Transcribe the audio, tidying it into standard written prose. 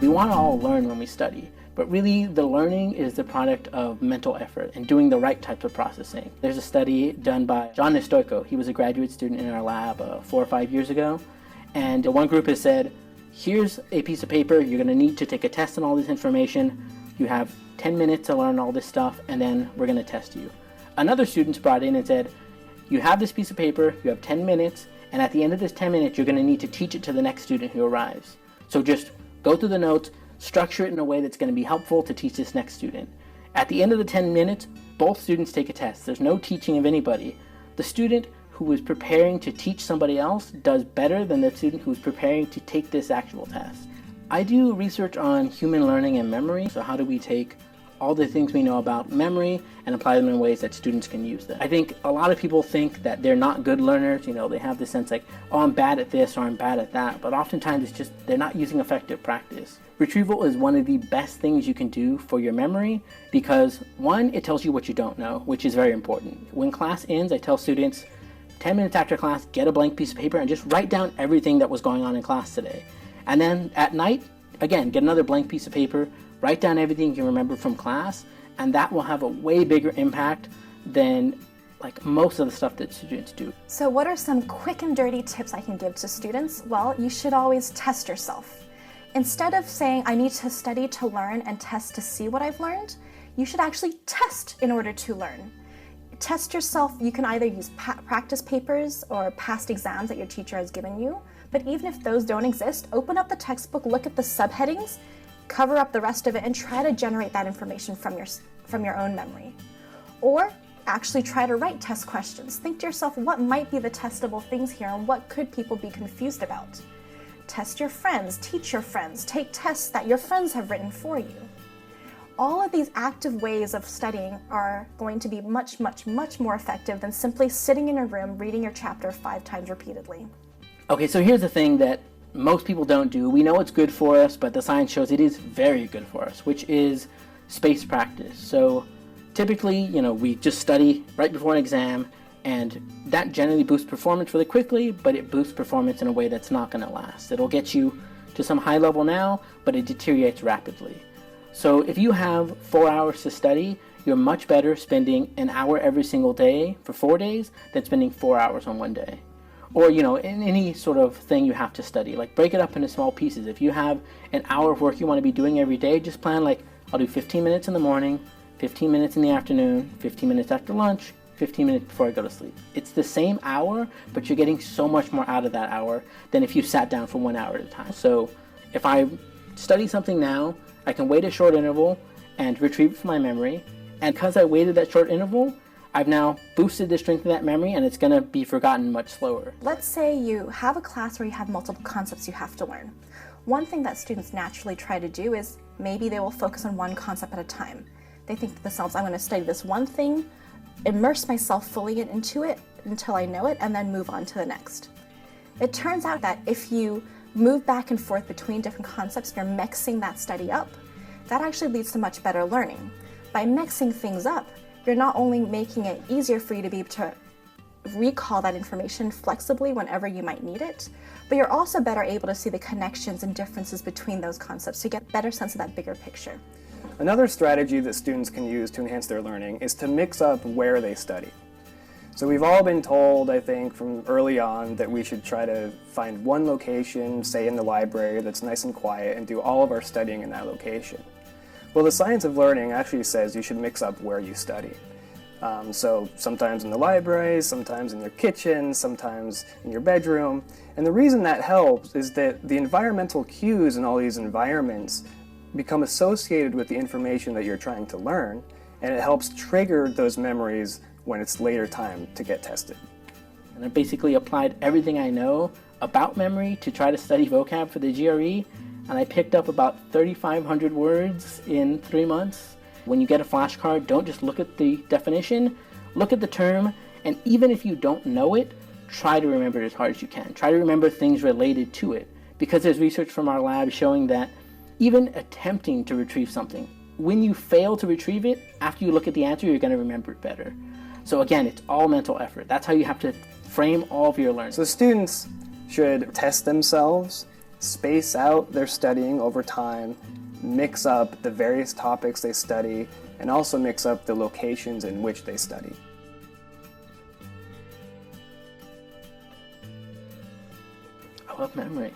We want to all learn when we study, but really the learning is the product of mental effort and doing the right types of processing. There's a study done by John Nestoiko. He was a graduate student in our lab 4 or 5 years ago, and one group has said, here's a piece of paper, you're going to need to take a test on all this information, you have 10 minutes to learn all this stuff, and then we're going to test you. Another student's brought in and said, you have this piece of paper, you have 10 minutes, and at the end of this 10 minutes, you're going to need to teach it to the next student who arrives. So just go through the notes, structure it in a way that's going to be helpful to teach this next student. At the end of the 10 minutes, both students take a test. There's no teaching of anybody. The student who is preparing to teach somebody else does better than the student who is preparing to take this actual test. I do research on human learning and memory, so how do we take all the things we know about memory and apply them in ways that students can use them. I think a lot of people think that they're not good learners. They have this sense like, oh, I'm bad at this or I'm bad at that, but oftentimes it's just they're not using effective practice. Retrieval is one of the best things you can do for your memory because, one, it tells you what you don't know, which is very important. When class ends, I tell students, 10 minutes after class, get a blank piece of paper and just write down everything that was going on in class today. And then at night, again, get another blank piece of paper, write down everything you remember from class, and that will have a way bigger impact than most of the stuff that students do. So what are some quick and dirty tips I can give to students? Well, you should always test yourself. Instead of saying, I need to study to learn and test to see what I've learned, you should actually test in order to learn. Test yourself. You can either use practice papers or past exams that your teacher has given you, but even if those don't exist, open up the textbook, look at the subheadings, cover up the rest of it, and try to generate that information from your own memory. Or actually try to write test questions. Think to yourself, what might be the testable things here and what could people be confused about? Test your friends, teach your friends, take tests that your friends have written for you. All of these active ways of studying are going to be much, much, much more effective than simply sitting in a room reading your chapter 5 times repeatedly. Okay, so here's the thing that most people don't do. We know it's good for us, but the science shows it is very good for us, which is spaced practice. So typically, we just study right before an exam, and that generally boosts performance really quickly, but it boosts performance in a way that's not going to last. It'll get you to some high level now, but it deteriorates rapidly. So if you have 4 hours to study, you're much better spending an hour every single day for 4 days than spending 4 hours on one day. Or, in any sort of thing you have to study, break it up into small pieces. If you have an hour of work you want to be doing every day, just plan I'll do 15 minutes in the morning, 15 minutes in the afternoon, 15 minutes after lunch, 15 minutes before I go to sleep. It's the same hour, but you're getting so much more out of that hour than if you sat down for 1 hour at a time. So if I study something now, I can wait a short interval and retrieve it from my memory. And because I waited that short interval, I've now boosted the strength of that memory and it's going to be forgotten much slower. Let's say you have a class where you have multiple concepts you have to learn. One thing that students naturally try to do is maybe they will focus on one concept at a time. They think to themselves, I'm going to study this one thing, immerse myself fully into it until I know it, and then move on to the next. It turns out that if you move back and forth between different concepts, you're mixing that study up, that actually leads to much better learning. By mixing things up, you're not only making it easier for you to be able to recall that information flexibly whenever you might need it, but you're also better able to see the connections and differences between those concepts to get a better sense of that bigger picture. Another strategy that students can use to enhance their learning is to mix up where they study. So we've all been told, I think, from early on that we should try to find one location, say in the library, that's nice and quiet, and do all of our studying in that location. Well, the science of learning actually says you should mix up where you study. So sometimes in the library, sometimes in your kitchen, sometimes in your bedroom. And the reason that helps is that the environmental cues in all these environments become associated with the information that you're trying to learn, and it helps trigger those memories when it's later time to get tested. And I basically applied everything I know about memory to try to study vocab for the GRE, and I picked up about 3,500 words in 3 months. When you get a flashcard, don't just look at the definition, look at the term, and even if you don't know it, try to remember it as hard as you can. Try to remember things related to it, because there's research from our lab showing that even attempting to retrieve something, when you fail to retrieve it, after you look at the answer, you're going to remember it better. So again, it's all mental effort. That's how you have to frame all of your learning. So students should test themselves space out their studying over time, mix up the various topics they study, and also mix up the locations in which they study. I love memory.